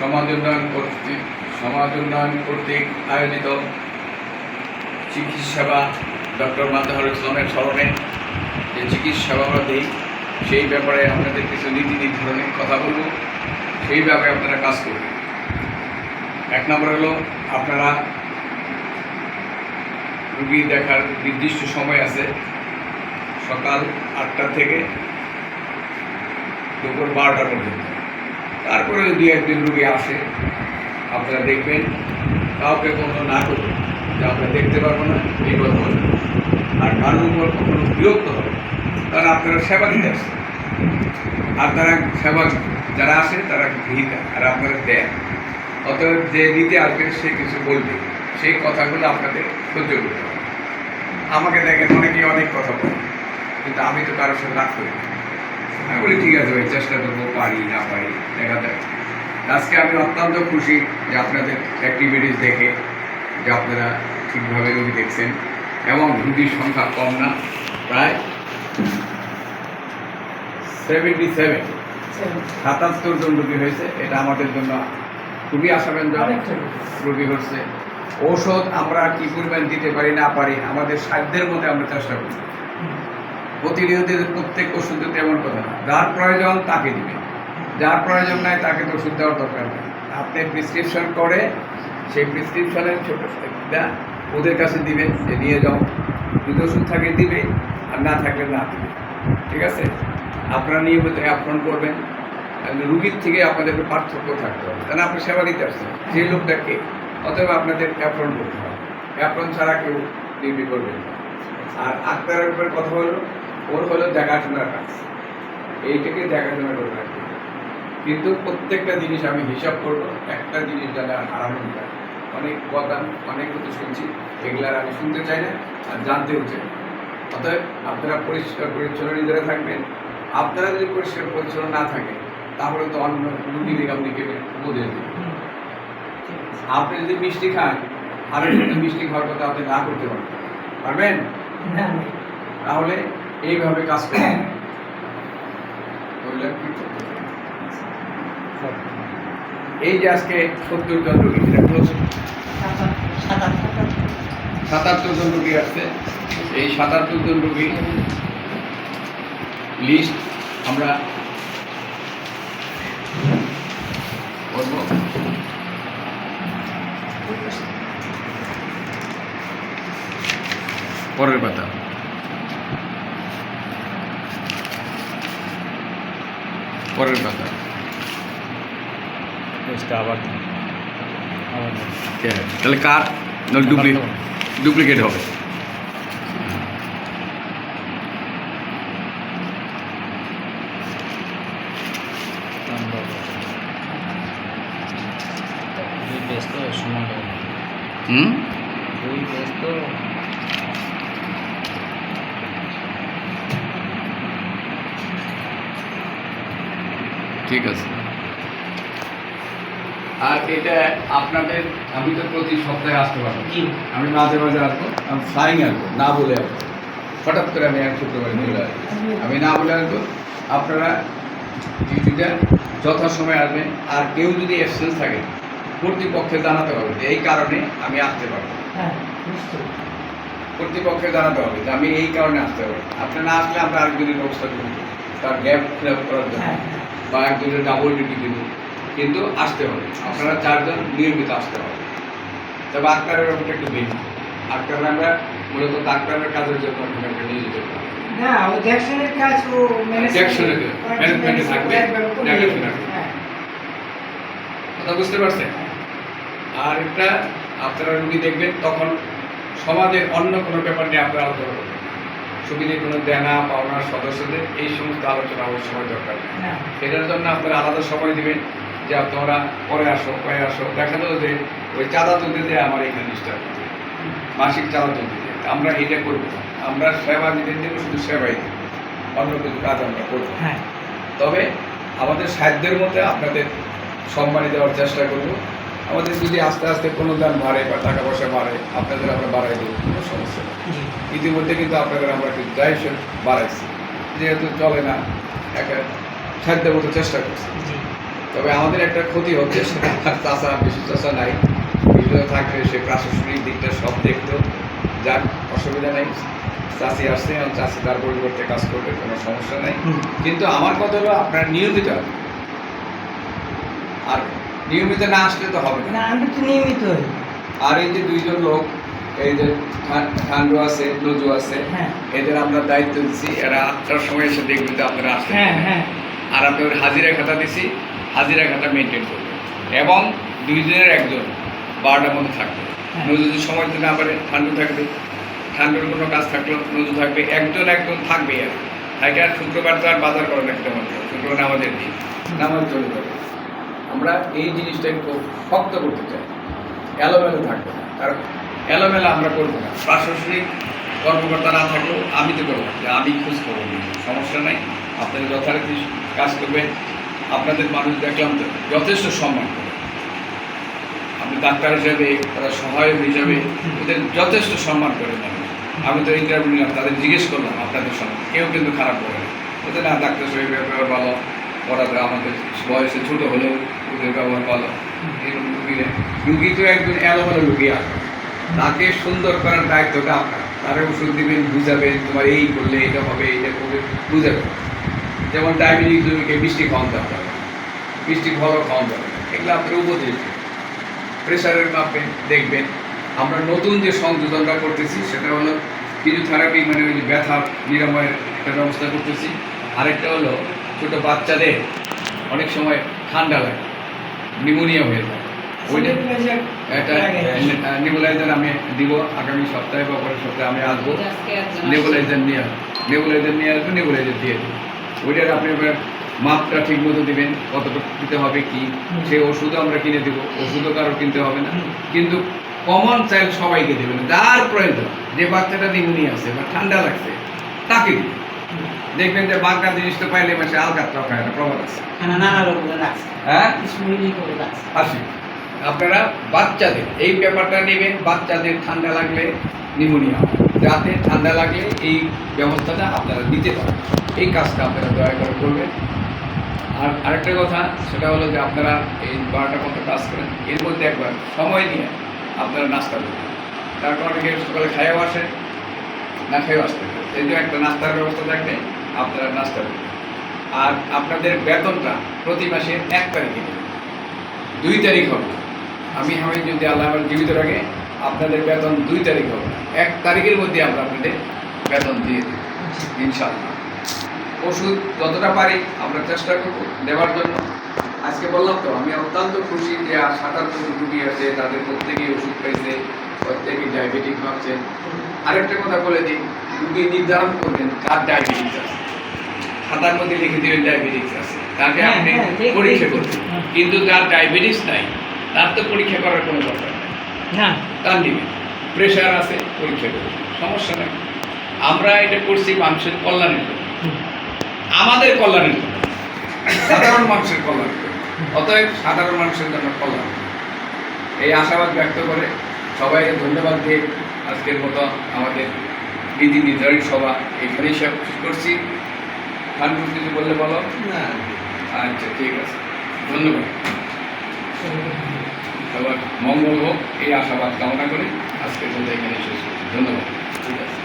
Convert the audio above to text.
সমাজ উন্নয়ন কর্তৃক আয়োজিত চিকিৎসা সেবা ডক্টর মাতাহারুল ইসলামের স্মরণে যে চিকিৎসা সেবা আমরা দিই সেই ব্যাপারে আপনাদের কিছু নীতি নির্ধারণের কথা বলব, সেই ব্যাপারে আপনারা কাজ করবেন। 1 নম্বর হলো, আপনারা রুগী দেখার নির্দিষ্ট সময় আছে, সকাল 8টা থেকে দুপুর 12টা পর্যন্ত। তারপরে যদি একদিন রুগী আসে, আপনারা দেখবেন, কাউকে কোনো না করবেন যে আমরা দেখতে পারবো না, এই কথা বলবেন। আর কারোর উপর কখনো বিরক্ত হবে, কারণ আপনারা সেবা দিতে আসছেন, আর তারা সেবা যারা আসে তারা গৃহীতা, আর আপনারা দেন। অতএব যে দিতে আসবে সে কিছু বলবে, সেই কথাগুলো আপনাদের সহ্য করতে হবে। আমাকে দেখেন অনেকেই অনেক কথা বলে, কিন্তু আমি তো কারোর সাথে রাগ করি না। আমি বলি ঠিক আছে ভাই, চেষ্টা করবো, পারি না পারি দেখা যাক। আজকে আমি অত্যন্ত খুশি যে আপনাদের অ্যাক্টিভিটিস দেখে যে আপনারা ঠিকভাবে রুগী দেখছেন, এবং রুগীর সংখ্যা কম না, প্রায় 77 জন রুগী হয়েছে। এটা আমাদের জন্য খুবই আশাব্যঞ্জক। রুগী হচ্ছে, ঔষধ আমরা কী পরিমাণ দিতে পারি না পারি, আমাদের সাধ্যের মধ্যে আমরা চেষ্টা করি। প্রতিনিয়ত প্রত্যেক ওষুধ দিতে এমন কথা না, যার প্রয়োজন তাকে দিবে, যার প্রয়োজন নাই তাকে তো ওষুধ দেওয়ার দরকার নেই। আপনি প্রেসক্রিপশন করে সেই প্রেসক্রিপশনের ছোটো ওদের কাছে দিবেন, যে নিয়ে যাও, যদি ওষুধ থাকে দিবে, আর না থাকলে না দিবে। ঠিক আছে? আপনারা নিয়মিত অ্যাপ্রন করবেন। রুগীর থেকে আপনাদের পার্থক্য থাকতে হবে, কারণ আপনি সেবা দিতে আসছেন, সেই লোকটাকে, অতএব আপনাদের অ্যাপ্রন করতে হবে। অ্যাপ্রন ছাড়া কেউ ডিউটি করবেন না। আর আক্তারের উপরে কথা হলো, ওর হলো দেখাশোনার কাজ, এইটাকে দেখাশোনা করে রাখবে। কিন্তু প্রত্যেকটা জিনিস আমি হিসাব করবো, একটা জিনিস যারা হারানো যায়। অনেক কথা, অনেক কিছু শুনছি, এগুলার আমি শুনতে চাই না আর জানতেও চাই না। অতএব আপনারা পরিষ্কার পরিচ্ছন্ন নিজেরা থাকবেন। আপনারা যদি পরিষ্কার পরিচ্ছন্ন না থাকে, তাহলে তো অন্য রুগী আপনিকে উপদেশ দেবেন। আপনি যদি মিষ্টি খান, আর মিষ্টি খাওয়ার কথা আপনি না করতে পারবেন, তাহলে এইভাবে কাজ করবেন। এই যে আজকে 70 জন রুগী, 77 জন রুগী আসছে। এই 77 জন রুগী লিস্ট আমরা করব। পরের পাতা, তাহলে কার ডুপ্লিকেট হবে। ঠিক আছে। আর এটা আপনাদের, আমি তো প্রতি সপ্তাহে আসতে পারবো, আমি মাঝে মাঝে আসবো, আমি ফ্লাইং আসবো, না বলে আসবো। হঠাৎ করে আমি এক শুক্রবারে চলে আসবো, আমি না বলে আসবো। আপনারা ডিউটিটা যথাসময়ে আসবেন। আর কেউ যদি অ্যাবসেন্স থাকে, কর্তৃপক্ষে জানাতে হবে যে এই কারণে আমি আসতে পারবো। কর্তৃপক্ষে জানাতে হবে যে আমি এই কারণে আসতে পারবো। আপনি না আসলে আমরা আরেকজনের ব্যবস্থা করব, তার গ্যাপ ফিল আপ করার জন্য, বা একজনের ডাবল ডিউটি দেব। কিন্তু আসতে হবে, আপনারা 4 জন নিয়মিত আসতে হবে। তবে আক্তারের ব্যাপারটা একটু বেশি। আক্তার আমরা মূলত ডাক্তারের কাজের জন্য আপনাকে নিয়ে যেতে পারি না, ও জ্যাকসনের কাজ, ও ম্যানেজমেন্টে থাকবে, দেখাশোনা করবে। কথা বুঝতে পারছেন? আর একটা, আপনারা রুগী দেখবেন, তখন সমাজের অন্য কোনো ব্যাপার নিয়ে আপনারা আলোচনা করবেন। সুবিধে কোনো দেনা পাওনার সদস্যদের এই সমস্ত আলোচনা আমার সময় দরকার নেই। এটার জন্য আপনারা আলাদা সময় দেবেন, যে আপনারা পরে আসো। দেখা যাবে যে ওই চাঁদা তুলতে দিয়ে আমার এখানে ডিস্টার্ব করতে, মাসিক চাঁদা তুলতে দিয়ে। আমরা এটা করবো না, আমরা সেবা দিতে দেবো, শুধু সেবাই দেবো, অন্য কিছু কাজ আমরা করবো। তবে আমাদের সাধ্যের মধ্যে আপনাদের সম্মানী দেওয়ার চেষ্টা করবো। আমাদের যদি আস্তে আস্তে কোনো দান বাড়ে বা টাকা পয়সা বাড়ে, আপনাদের আমরা বাড়াই দেবো, কোনো সমস্যা নেই। ইতিমধ্যে কিন্তু আপনাদের আমরা কিন্তু দায়িত্ব বাড়াইছি, যেহেতু চলে না, একটা সাধ্যের মতো চেষ্টা করছি। তবে আমাদের একটা ক্ষতি হচ্ছে, সেটা চাষা বেশি চাষা নাই, ভিতরে থাকলে সে প্রশাসনিক দিকটা সব দেখতো, যার অসুবিধা নেই। চাষি আসছে, এবং চাষি তার পরিবর্তে কাজ করবে, কোনো সমস্যা নেই। কিন্তু আমার কথা হলো আপনার নিয়মিত আসবে, আর নিয়মিত না আসলে তো হবে না। আমি তো নিয়মিত হই। আর এই যে দুইজন লোক, এই যে ঠান্ডু আছে, নজু আছে, হ্যাঁ। এদের আমরা দায়িত্ব দিচ্ছি, এরা 8টার সময় এসে দেখবেন যে আপনারা আসছেন। হ্যাঁ হ্যাঁ। আর আপনাদের হাজিরা খাতা দিছি, হাজিরা খাতা মেনটেন করবে, এবং 2 দিনের একজন 12টার মধ্যে থাকবে। হ্যাঁ। নজু যদি সময় দিতে না পারে, ঠান্ডু থাকবে, ঠান্ডুর কোনো কাজ থাকলো নজু থাকবে, একজন থাকবে। আর তাই আর শুক্রবার তো আর বাজার করা না, খেতে পারবে শুক্রবার আমাদের দিন, নামাজ চলে যাবে। আমরা এই জিনিসটাকে খুব শক্ত করতে চাই, এলোমেলো থাকবে না। কারণ এলোমেলো আমরা করবো না। প্রশাসনিক কর্মকর্তা না থাকলেও আমি তো করবো, যে আমি খোঁজ খবর নিই, সমস্যা নাই, আপনারা যথারীতি কাজ করবেন। আপনাদের মানুষ দেখলাম তো যথেষ্ট সম্মান করে, আপনি ডাক্তার হিসাবে, তারা সহায়ক হিসাবে ওদের যথেষ্ট সম্মান করে মানুষ। আমি তো ইন্টারভিউ নিলাম, তাদের জিজ্ঞেস করলাম আপনাদের সঙ্গে, কেউ কিন্তু খারাপ করে না। ওদের না, ডাক্তার সাহেব ব্যবহার ভালো, ওরা তো আমাদের বয়সে ছোটো হলেও ওদের ব্যবহার ভালো। এরকম রুগী তো একজন এলোমেলো রুগী আসে, তাকে সুন্দর করার দায়িত্বটা আপনার। তারা ওষুধ দিবেন, বুঝাবেন, তোমার এই করলে এটা হবে, এটা করবে, বুঝাবেন। যেমন ডায়াবেটিক রুগীকে মিষ্টি খাওয়াতে হবে, মিষ্টি ভালো খাওয়াতে হবে, এগুলো আপনার উপদেশ। প্রেশারের মাপে দেখবেন। আমরা নতুন যে সংযোজনটা করতেছি সেটা হলো ফিজিওথেরাপি, মানে ওই যে ব্যথা নিরাময়ের একটা ব্যবস্থা করতেছি। আরেকটা হলো ছোটো বাচ্চাদের অনেক সময় ঠান্ডা লাগে, নিউমোনিয়া হয়ে যায়, ওইটা একটা নেবুলাইজার আমি দিব আগামী সপ্তাহে বা পরের সপ্তাহে আমি আসবো, নেবুলাইজার নিয়ে আসবো, নেবুলাইজার দিয়ে দেবো। ওইটার আপনি এবার মাপটা ঠিক মতো দেবেন, কতটুকু দিতে হবে কি, সেই ওষুধও আমরা কিনে দেবো, ওষুধও কারো কিনতে হবে না। কিন্তু কমন চাইল্ড সবাইকে দেবেন, যার প্রয়োজন, যে বাচ্চাটা নিউমোনিয়া আছে বা ঠান্ডা লাগছে তাকে দিবেন। দেখবেন যে বাঁকা জিনিসটা পাইলে মাসে আলকাতরা খায় না, প্রভাব আছে। হ্যাঁ, আসি আপনারা বাচ্চাদের এই ব্যাপারটা নেবেন। বাচ্চাদের ঠান্ডা লাগলে নিউমোনিয়া, যাতে ঠান্ডা লাগলে এই ব্যবস্থাটা আপনারা নিতে পারেন। এই কাজটা আপনারা দয়া করে করবেন। আর আরেকটা কথা, সেটা হলো যে আপনারা এই 12টার মতো কাজ করেন, এর মধ্যে একবার সময় নিয়ে আপনারা নাস্তা করবেন। তারপর অনেকে সকালে খাইয়েও আসে, না খেয়েও আসতে পারে, এই জন্য একটা নাস্তার ব্যবস্থা থাকবে, আপনারা নাস্তা করবেন। আর আপনাদের বেতনটা প্রতি মাসের 1 তারিখে দেবেন, 2 তারিখ হবে না। আমি যদি আল্লাহ আমার জীবিত রাখে, আপনাদের বেতন 2 তারিখ হবে না, 1 তারিখের মধ্যে আমরা আপনাদের বেতন দিয়ে দেব ইনশাআল্লাহ। ওষুধ যতটা পারি আমরা চেষ্টা করবো দেওয়ার জন্য। আজকে বললাম তো, আমি অত্যন্ত খুশি যে 57 রুগী আছে, তাদের প্রত্যেকেই ওষুধ পাইছে, প্রত্যেকেই ডায়াবেটিক ভাবছেন। আরেকটা কথা বলে দিই, রুগী নির্ধারণ করবেন কার ডায়াবেটিস আছে, খাতার মধ্যে লিখে দেবেন ডায়াবেটিস আছে, তাকে আপনি পরীক্ষা করবেন। কিন্তু যার ডায়াবেটিস নাই, তার তো পরীক্ষা করার কোনো দরকার নেই, তার নেবেন। প্রেশার আছে, পরীক্ষা করবেন, সমস্যা নেই। আমরা এটা করছি মানুষের কল্যাণের জন্য, আমাদের কল্যাণের জন্য, সাধারণ মানুষের কল্যাণ, অতএব সাধারণ মানুষের জন্য কল্যাণ। এই আশাবাদ ব্যক্ত করে সবাইকে ধন্যবাদ দিয়ে আজকের মতো আমাদের বিধি নির্ধারিত সভা এখানেই শেষ করছি। খানপুর কিছু বললে বলো না? আচ্ছা, ঠিক আছে, ধন্যবাদ। সবার মঙ্গল হোক এই আশাবাদ কামনা করে আজকের মতো এখানে শেষ করছি। ধন্যবাদ। ঠিক আছে।